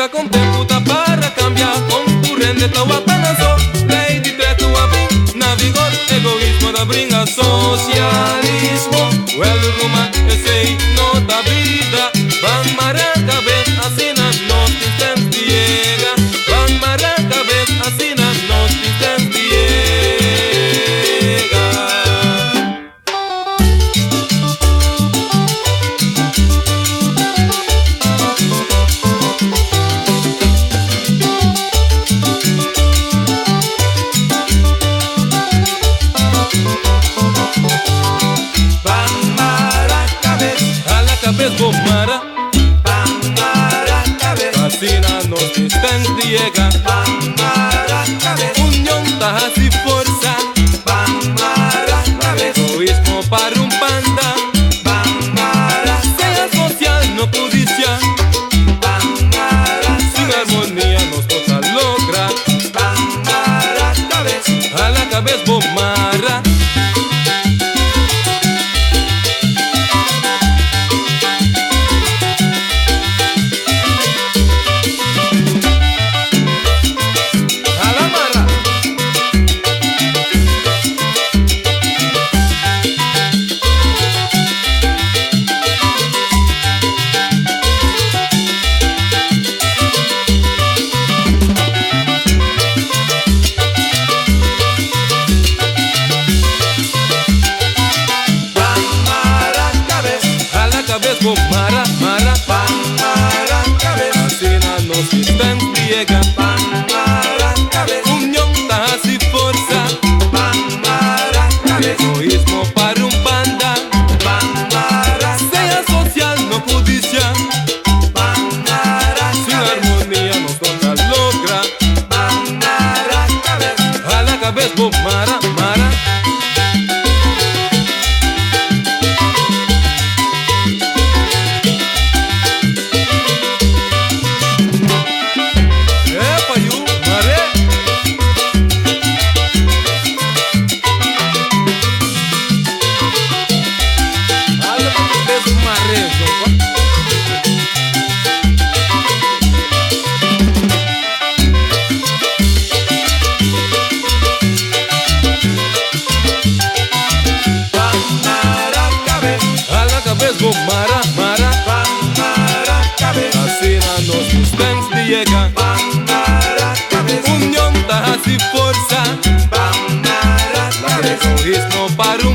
Tá com tempo, tá para cambiar. Concorrente, tá o apanaço. Lei de teto, abu. Na vigor, egoísmo da brinca. Socialismo. O el ruma, esse nota vida. Van maraca, vez, assina, nos distante llega. Van maraca, vez, assina, nos distante llega. Bomara, Bambara cabeza, fascina nos distante llega. Bambara cabeza, Unión, tajas y fuerza. Bambara cabeza, Egoísmo para un panda. Bambara Sea social, no codicia. Bambara Sin armonía nos toca lograr. Bambara cabeza, A la cabeza bomara. A la mara. Bambara cabeza, A la cabeza bomara, mara. Bambara cabeza, Fascina nos distante llega. Bambara cabeza, Unión, tajas y fuerza. Bambara cabeza, Egoísmo para un panda. Bambara Sea social, no codicia. Bambara Sin cabeza, armonía nos toca lograr. Bambara cabeza, A la cabeza bomara, mara. Epa, you, mare. A la cabeza mare, sopa. Bambara cabeza, A la cabeza bomara, mara. Bambara cabeza, Fascina nos distante llega. Bambara cabeza, Unión, tajas y fuerza. Bambara cabeza, Egoísmo para